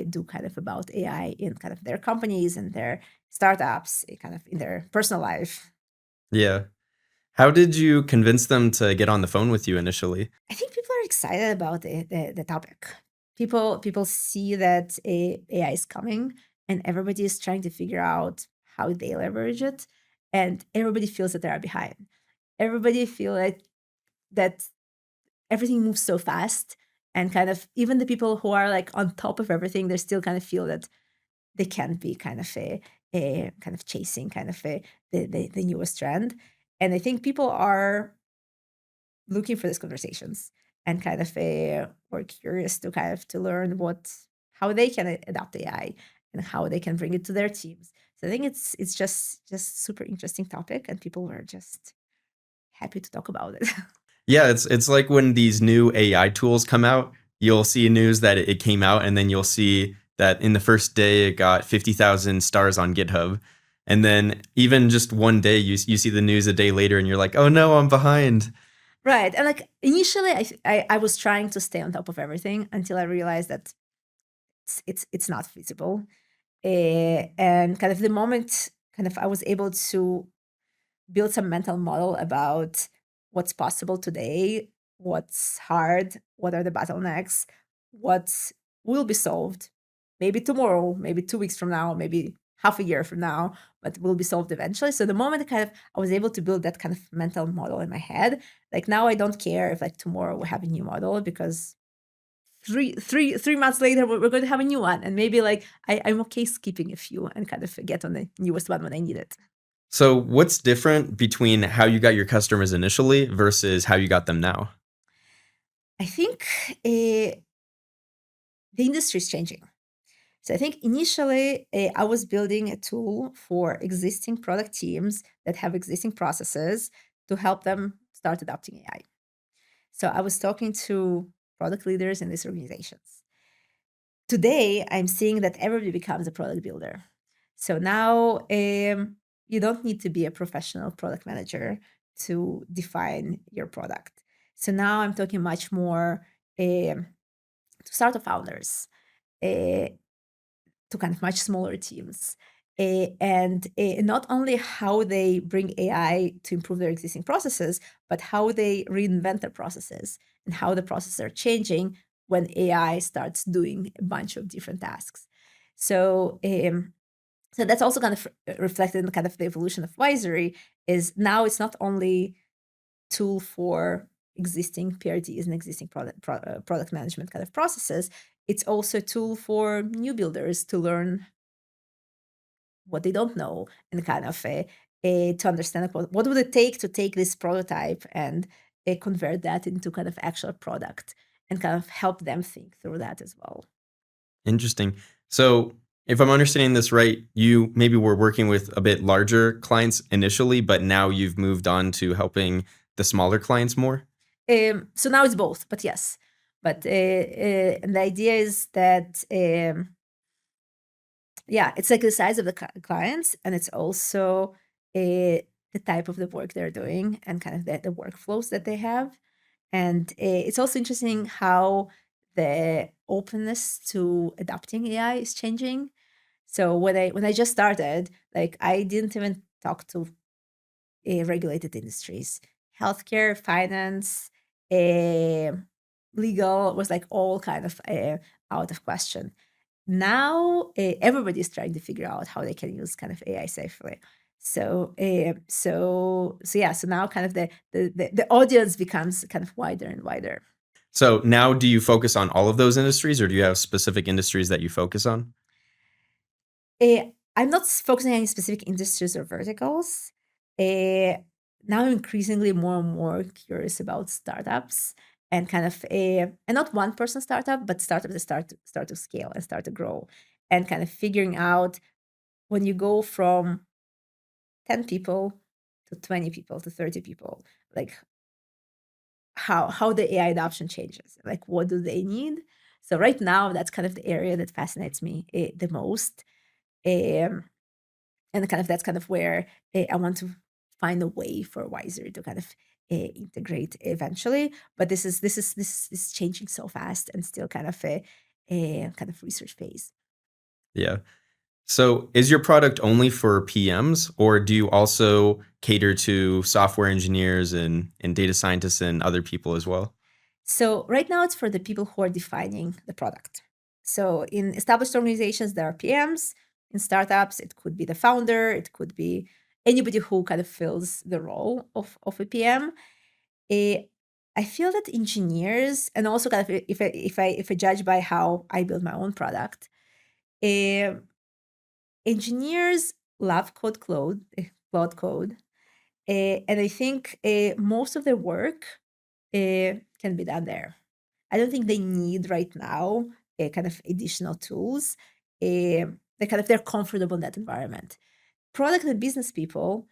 do kind of about AI in kind of their companies and their startups, kind of in their personal life. Yeah. How did you convince them to get on the phone with you initially? I think people are excited about the topic. People see that AI is coming, and everybody is trying to figure out how they leverage it, and everybody feels that they are behind. Everybody feel like that everything moves so fast, and kind of even the people who are like on top of everything, they still kind of feel that they can't be kind of a kind of chasing kind of the newest trend. And I think people are looking for these conversations and kind of were curious to kind of to learn how they can adopt AI and how they can bring it to their teams. So I think it's just super interesting topic, and people were just happy to talk about it. Yeah, it's like when these new AI tools come out, you'll see news that it came out, and then you'll see that in the first day it got 50,000 stars on GitHub. And then even just one day you see the news a day later and you're like, "Oh no, I'm behind." Right. And like initially I was trying to stay on top of everything until I realized that it's not feasible. And kind of the moment kind of I was able to build some mental model about what's possible today, what's hard, what are the bottlenecks, what will be solved, maybe tomorrow, maybe 2 weeks from now, maybe half a year from now, but will be solved eventually. So the moment kind of I was able to build that kind of mental model in my head, like now I don't care if like tomorrow we have a new model, because 3 months later we're going to have a new one, and maybe like I'm okay skipping a few and kind of get on the newest one when I need it. So, what's different between how you got your customers initially versus how you got them now? I think the industry is changing. So I think initially I was building a tool for existing product teams that have existing processes to help them start adopting AI. So I was talking to product leaders in these organizations. Today, I'm seeing that everybody becomes a product builder. So now you don't need to be a professional product manager to define your product. So now I'm talking much more to startup founders, uh, to kind of much smaller teams. And not only how they bring AI to improve their existing processes, but how they reinvent their processes and how the processes are changing when AI starts doing a bunch of different tasks. So, so that's also kind of reflected in kind of the evolution of Wisery. Is now it's not only tool for existing PRDs and existing product management kind of processes. It's also a tool for new builders to learn what they don't know and kind of to understand like, what would it take to take this prototype and convert that into kind of actual product and kind of help them think through that as well. Interesting. So, if I'm understanding this right, you maybe were working with a bit larger clients initially, but now you've moved on to helping the smaller clients more? So now it's both, but yes. But and the idea is that yeah, it's like the size of the clients, and it's also the type of the work they're doing and kind of the workflows that they have. And it's also interesting how the openness to adopting AI is changing. So when I just started, like I didn't even talk to regulated industries, healthcare, finance, uh, legal was like all kind of out of question. Now everybody's trying to figure out how they can use kind of AI safely. So yeah. So now kind of the audience becomes kind of wider and wider. So, now do you focus on all of those industries or do you have specific industries that you focus on? I'm not focusing on any specific industries or verticals. Uh, Now I'm increasingly more and more curious about startups and kind of and not one person startup, but startups that start to scale and start to grow, and kind of figuring out when you go from 10 people to 20 people to 30 people, like how the AI adoption changes, like what do they need. So right now that's kind of the area that fascinates me the most. Um, and kind of that's kind of where I want to find a way for Wisery to kind of integrate eventually. But this is changing so fast and still kind of a kind of research phase. Yeah. So, is your product only for PMs or do you also cater to software engineers and data scientists and other people as well? So right now it's for the people who are defining the product. So in established organizations, there are PMs. In startups, it could be the founder, it could be anybody who kind of fills the role of a PM. Eh, I feel that engineers, and also kind of if I judge by how I build my own product, eh, engineers love cloud code, and I think most of their work can be done there. I don't think they need right now kind of additional tools. They're comfortable in that environment. Product and business people,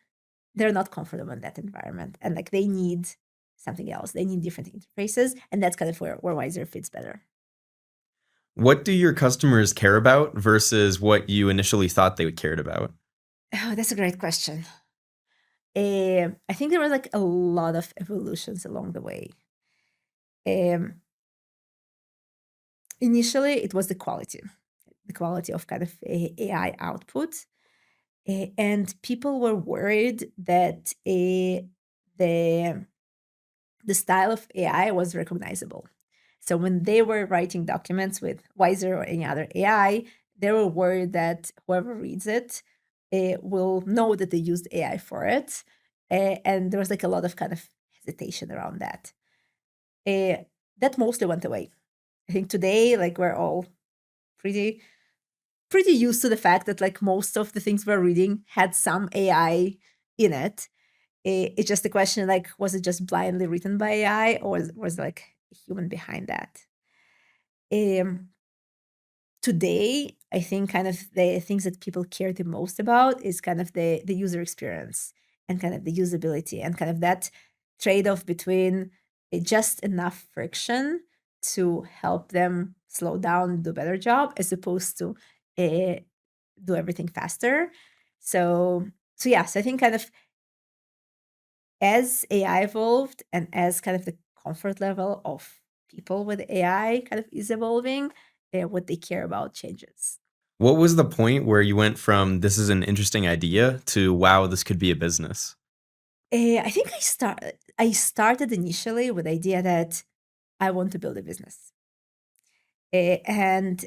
they're not comfortable in that environment, and like they need something else. They need different interfaces, and that's kind of where Wiser fits better. What do your customers care about versus what you initially thought they would cared about? Oh, that's a great question. I think there were like a lot of evolutions along the way. Um, Initially, it was the quality of kind of AI output. And people were worried that the the style of AI was recognizable. So when they were writing documents with Wiser or any other AI, they were worried that whoever reads it will know that they used AI for it. And there was like a lot of kind of hesitation around that. Uh, that mostly went away. I think today, like we're all pretty pretty used to the fact that like most of the things we're reading had some AI in it. It's just a question like, was it just blindly written by AI or was like a human behind that? Um, Today, I think kind of the things that people care the most about is kind of the user experience and kind of the usability and kind of that trade-off between just enough friction to help them slow down, do a better job, as opposed to uh, do everything faster. So yes, I think kind of as AI evolved and as kind of the comfort level of people with AI kind of is evolving, what they care about changes. What was the point where you went from this is an interesting idea to wow, this could be a business? I think I started initially with the idea that I want to build a business, and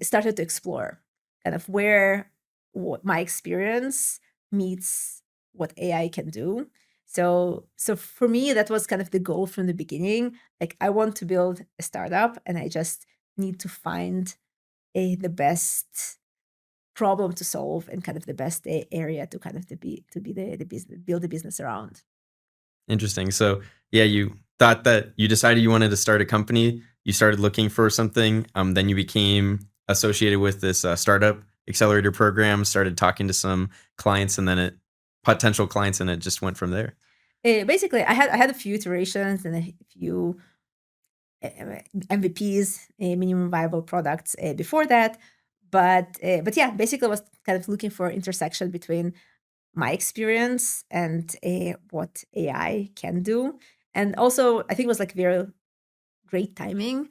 started to explore kind of where what my experience meets what AI can do. So for me, that was kind of the goal from the beginning. Like I want to build a startup, and I just need to find the best problem to solve and kind of the best area to kind of to be the business, build the business around. Interesting. So yeah, you thought that you decided you wanted to start a company. You started looking for something. Then you became associated with this startup accelerator program. Started talking to some clients, and then it potential clients, and it just went from there. Basically, I had a few iterations and a few MVPs, minimum viable products before that, but yeah, basically I was kind of looking for intersection between my experience and what AI can do, and also I think it was like very great timing.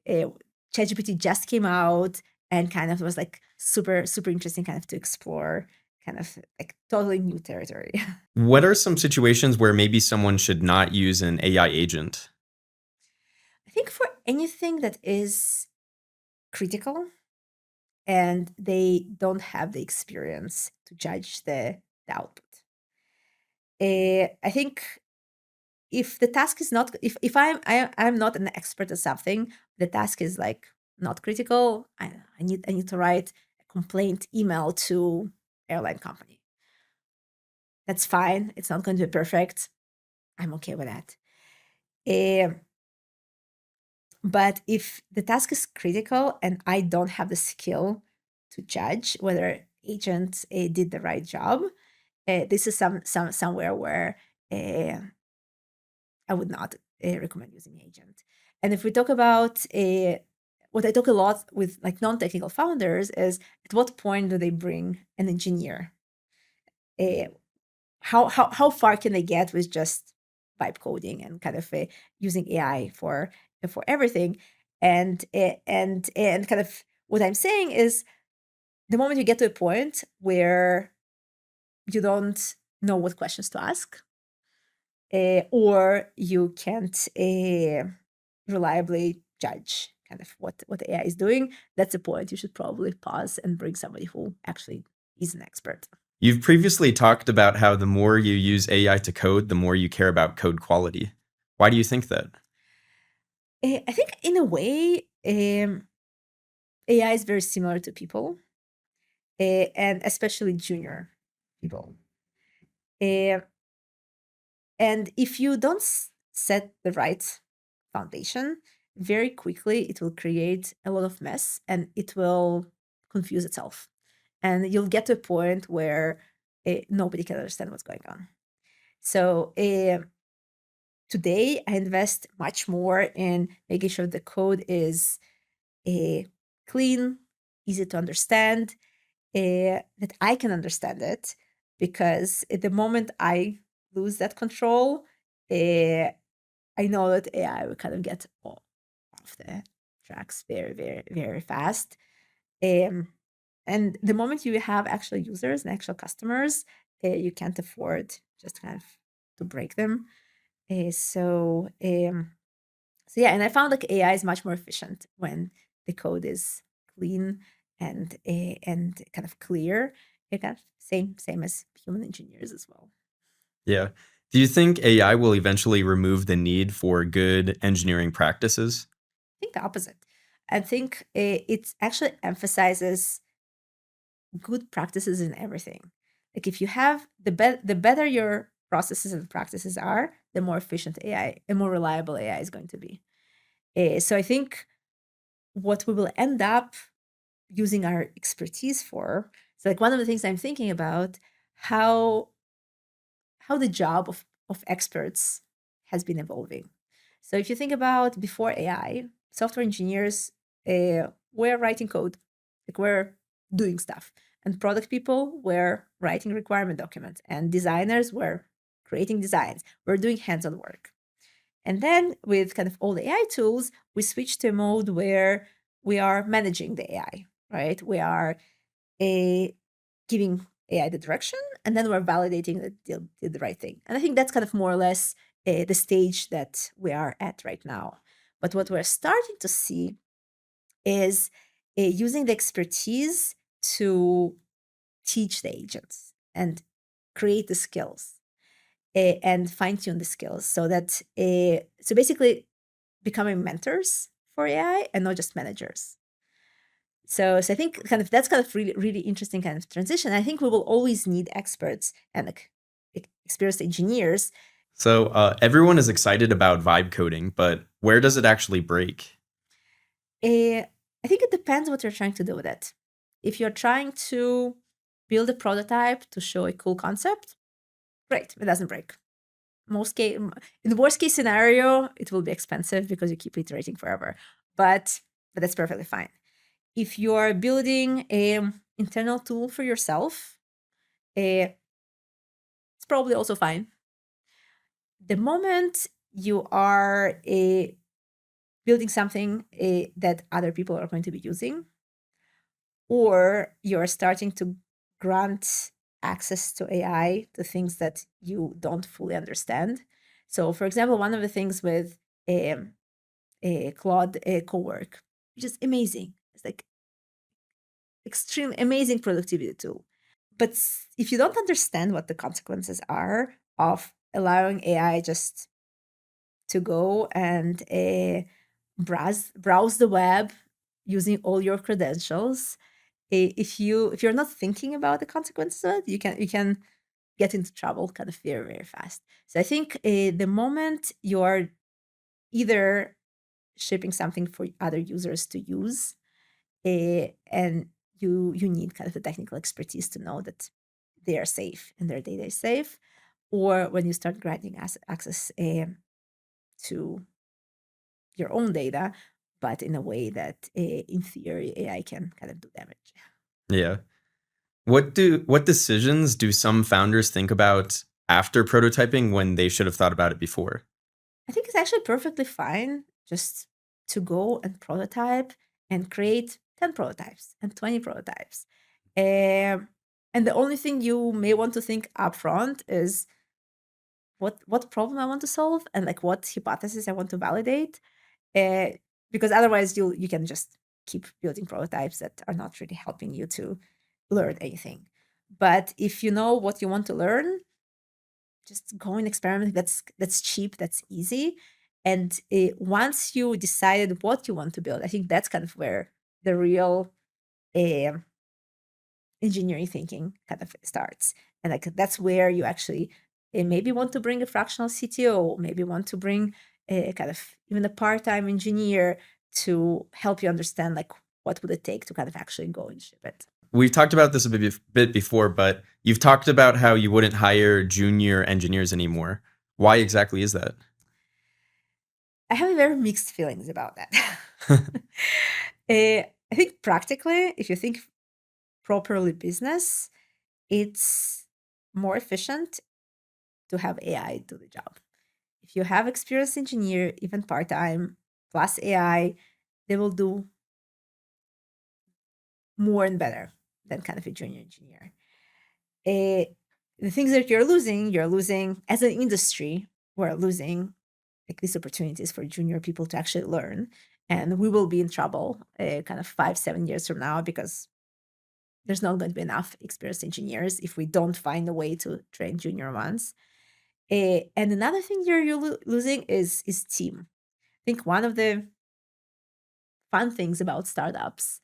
uh, ChatGPT just came out and kind of was like super interesting kind of to explore kind of like totally new territory. What are some situations where maybe someone should not use an AI agent? I think for anything that is critical and they don't have the experience to judge the output. I think if the task is not, if I'm not an expert at something, the task is like not critical. I need to write a complaint email to airline company. That's fine. It's not going to be perfect. I'm okay with that. Uh, but if the task is critical and I don't have the skill to judge whether agent did the right job, this is somewhere where uh, I would not recommend using agent. And if we talk about what I talk a lot with like non-technical founders is at what point do they bring an engineer? Uh, how far can they get with just vibe coding and kind of using AI for everything? And kind of what I'm saying is the moment you get to a point where you don't know what questions to ask, or you can't reliably judge kind of what AI is doing, that's a point you should probably pause and bring somebody who actually is an expert. You've previously talked about how the more you use AI to code, the more you care about code quality. Why do you think that? I think in a way, AI is very similar to people, and especially junior people. Uh, and if you don't set the right foundation, very quickly it will create a lot of mess and it will confuse itself. And you'll get to a point where nobody can understand what's going on. So today, I invest much more in making sure the code is clean, easy to understand, that I can understand it. Because at the moment I lose that control, I know that AI will kind of get off the tracks very fast. Um, and the moment you have actual users and actual customers, you can't afford just kind of to break them. So yeah, and I found like AI is much more efficient when the code is clean and kind of clear. It kind of same as human engineers as well. Yeah. Do you think AI will eventually remove the need for good engineering practices? I think the opposite. I think it actually emphasizes good practices in everything. Like if you have the better your processes and practices are, the more efficient AI and more reliable AI is going to be. So I think what we will end up using our expertise for. So like one of the things I'm thinking about how the job of experts has been evolving. So if you think about before AI, software engineers were writing code, like we're doing stuff, and product people were writing requirement documents, and designers were creating designs. We're doing hands-on work. And then with kind of all the AI tools, we switched to a mode where we are managing the AI, right? We are giving AI the direction, and then we're validating that they did the right thing. And I think that's kind of more or less the stage that we are at right now. But what we're starting to see is using the expertise to teach the agents and create the skills and fine tune the skills so that, so basically becoming mentors for AI and not just managers. So I think that's kind of really, really interesting kind of transition. I think we will always need experts and like experienced engineers. So everyone is excited about vibe coding, but where does it actually break? I think it depends what you're trying to do with it. If you're trying to build a prototype to show a cool concept, great, it doesn't break. In the worst case scenario, it will be expensive because you keep iterating forever. But that's perfectly fine. If you're building a internal tool for yourself, it's probably also fine. The moment you are building something that other people are going to be using, or you're starting to grant access to AI to things that you don't fully understand. So, for example, one of the things with Claude Cowork, which is amazing. It's like extreme amazing productivity tool. But if you don't understand what the consequences are of allowing AI just to go and browse the web using all your credentials, if you're not thinking about the consequences of it, you can get into trouble kind of very, very fast. So I think the moment you're either shipping something for other users to use, and you need kind of the technical expertise to know that they are safe and their data is safe, or when you start granting access to your own data, but in a way that in theory AI can kind of do damage. Yeah. What decisions do some founders think about after prototyping when they should have thought about it before? I think it's actually perfectly fine just to go and prototype and create 10 prototypes and 20 prototypes. And the only thing you may want to think upfront is what problem I want to solve and like what hypothesis I want to validate. Uh, because otherwise you can just keep building prototypes that are not really helping you to learn anything. But if you know what you want to learn, just go and experiment. That's cheap, that's easy. And once you decided what you want to build, I think that's kind of where the real uh, engineering thinking kind of starts. And like that's where you actually maybe want to bring a fractional CTO, maybe want to bring a kind of even a part-time engineer to help you understand like what would it take to kind of actually go and ship it. We've talked about this a bit before, but you've talked about how you wouldn't hire junior engineers anymore. Why exactly is that? I have very mixed feelings about that. I think practically, if you think properly business, it's more efficient to have AI do the job. If you have experienced engineer, even part-time, plus AI, they will do more and better than kind of a junior engineer. The things that you're losing as an industry, we're losing like these opportunities for junior people to actually learn. And we will be in trouble kind of 5-7 years from now because there's not going to be enough experienced engineers if we don't find a way to train junior ones. And another thing you're losing is team. I think one of the fun things about startups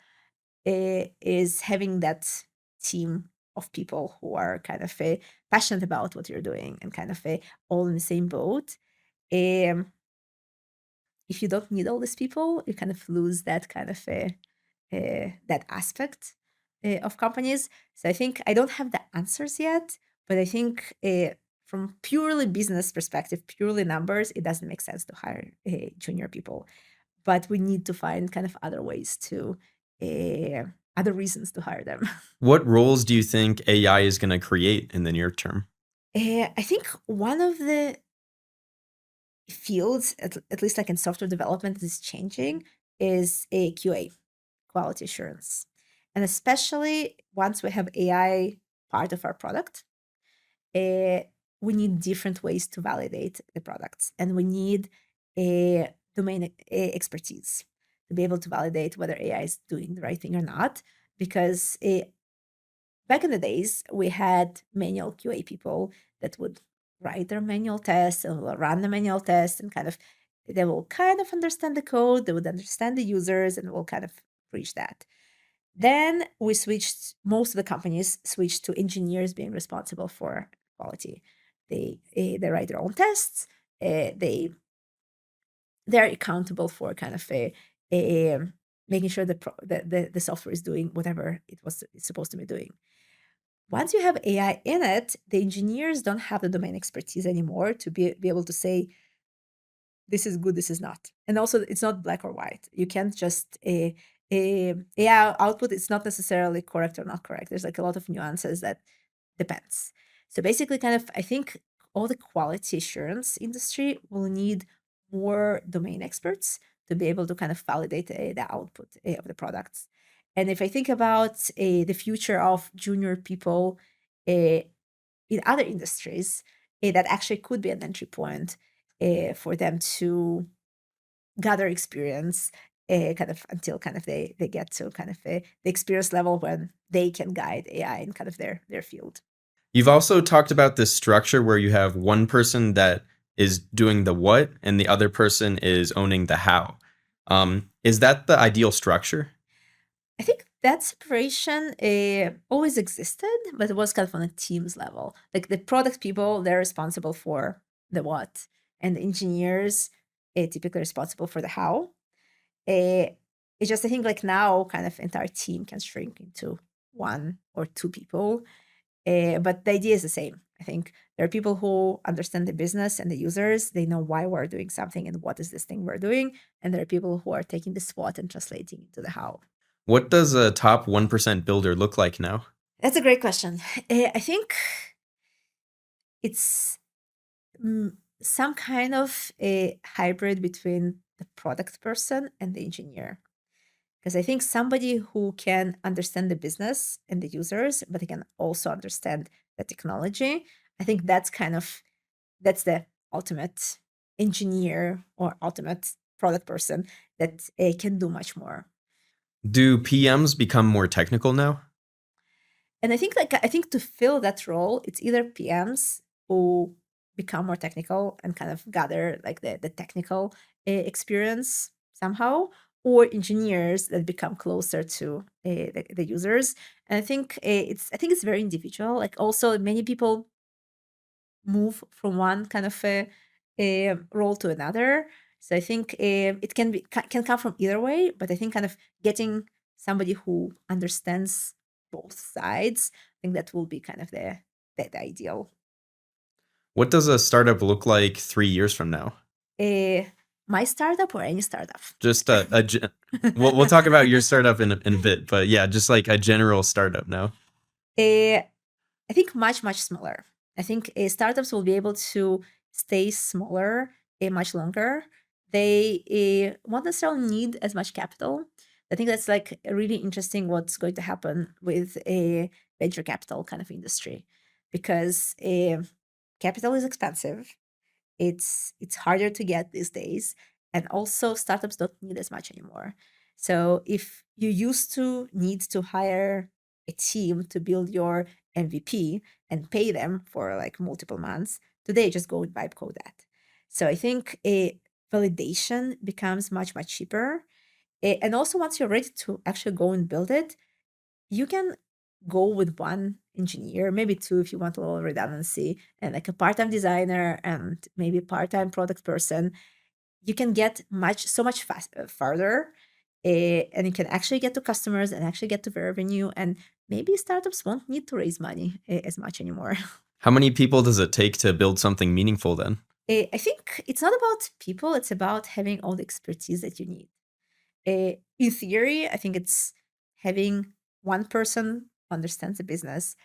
is having that team of people who are kind of passionate about what you're doing and kind of all in the same boat. Um, if you don't need all these people, you kind of lose that kind of that aspect of companies. So I think I don't have the answers yet, but I think from purely business perspective, purely numbers, it doesn't make sense to hire junior people. But we need to find kind of other ways to, other reasons to hire them. What roles do you think AI is going to create in the near term? I think one of the fields, at least like in software development, that is changing is a QA, quality assurance. And especially once we have AI part of our product, uh, we need different ways to validate the products. And we need a domain expertise to be able to validate whether AI is doing the right thing or not. Because back in the days, we had manual QA people that would write their manual tests and will run the manual tests and kind of they will kind of understand the code, they would understand the users and will kind of reach that. Then most of the companies switched to engineers being responsible for quality. They write their own tests. They're accountable for kind of a making sure the software is doing whatever it's supposed to be doing. Once you have AI in it, the engineers don't have the domain expertise anymore to be able to say, this is good, this is not. And also, it's not black or white. You can't just AI output. It's not necessarily correct or not correct. There's like a lot of nuances that depends. So basically, kind of, I think all the quality assurance industry will need more domain experts to be able to kind of validate the output of the products. And if I think about the future of junior people in other industries, that actually could be an entry point for them to gather experience kind of until kind of they get to kind of the experience level when they can guide AI in kind of their field. You've also talked about this structure where you have one person that is doing the what and the other person is owning the how. Is that the ideal structure? I think that separation always existed, but it was kind of on a teams level. Like the product people, they're responsible for the what, and the engineers typically responsible for the how. It's just I think like now, kind of entire team can shrink into one or two people, but the idea is the same. I think there are people who understand the business and the users. They know why we're doing something and what is this thing we're doing, and there are people who are taking the SWOT and translating into the how. What does a top 1% builder look like now? That's a great question. I think it's some kind of a hybrid between the product person and the engineer. Because I think somebody who can understand the business and the users, but they can also understand the technology, I think that's the ultimate engineer or ultimate product person that can do much more. Do PMs become more technical now? And I think to fill that role, it's either PMs who become more technical and kind of gather like the technical experience somehow, or engineers that become closer to the users. And I think it's very individual. Like also, many people move from one kind of a role to another. So I think it can come from either way, but I think kind of getting somebody who understands both sides, I think that will be kind of the ideal. What does a startup look like 3 years from now? Uh, my startup or any startup? Just we'll talk about your startup in a bit, but yeah, just like a general startup now. I think much smaller. I think startups will be able to stay smaller much longer. They won't necessarily need as much capital. I think that's like really interesting what's going to happen with a venture capital kind of industry, because capital is expensive. It's harder to get these days, and also startups don't need as much anymore. So if you used to need to hire a team to build your MVP and pay them for like multiple months, today just go and vibe code that. So I think a validation becomes much cheaper. And also, once you're ready to actually go and build it, you can go with one engineer, maybe two if you want a little redundancy, and like a part-time designer and maybe a part-time product person. You can get so much farther, and you can actually get to customers and actually get to the revenue. And maybe startups won't need to raise money as much anymore. How many people does it take to build something meaningful then? I think it's not about people, it's about having all the expertise that you need. In theory, I think it's having one person who understands the business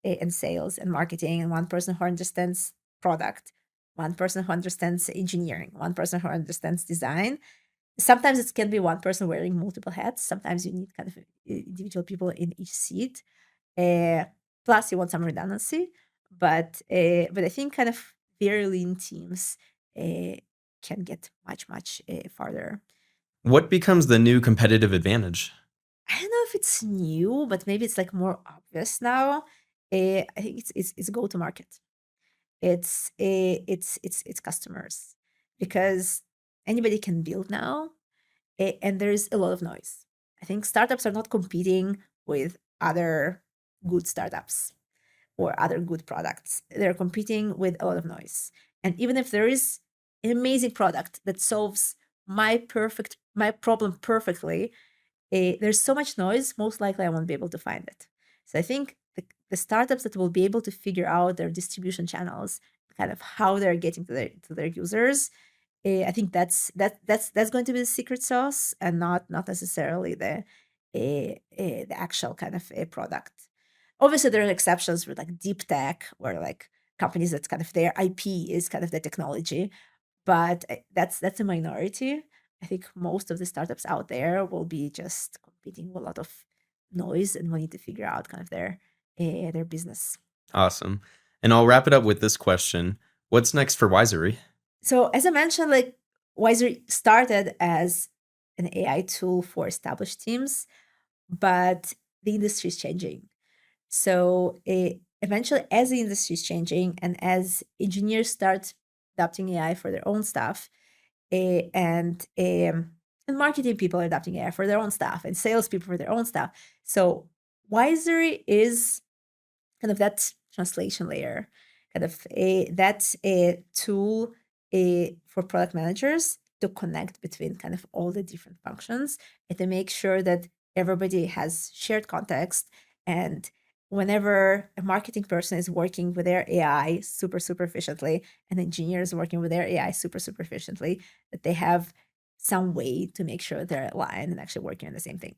and sales and marketing, and one person who understands product, one person who understands engineering, one person who understands design. Sometimes it can be one person wearing multiple hats. Sometimes you need kind of individual people in each seat. Uh, Plus, you want some redundancy, but I think kind of very lean teams uh, can get much farther. What becomes the new competitive advantage? I don't know if it's new, but maybe it's like more obvious now. I think it's go to market. It's customers, because anybody can build now, and there's a lot of noise. I think startups are not competing with other good startups or other good products. They're competing with a lot of noise. And even if there is an amazing product that solves my problem perfectly, there's so much noise, most likely I won't be able to find it. So I think the startups that will be able to figure out their distribution channels, kind of how they're getting to their users, I think that's going to be the secret sauce, and not necessarily the actual kind of a product. Obviously, there are exceptions with like deep tech, where like companies that's kind of their IP is kind of the technology, but that's a minority. I think most of the startups out there will be just competing with a lot of noise, and will need to figure out kind of their business. Awesome. And I'll wrap it up with this question. What's next for Wisery? So as I mentioned, like Wisery started as an AI tool for established teams, but the industry is changing. So eventually, as the industry is changing and as engineers start adopting AI for their own stuff, and marketing people are adopting AI for their own stuff, and salespeople for their own stuff. So Wisery is kind of that translation layer, kind of that's a tool for product managers to connect between kind of all the different functions and to make sure that everybody has shared context. And whenever a marketing person is working with their AI super efficiently, and engineers working with their AI super efficiently, that they have some way to make sure they're aligned and actually working on the same thing.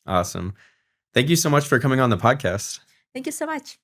Awesome. Thank you so much for coming on the podcast. Thank you so much.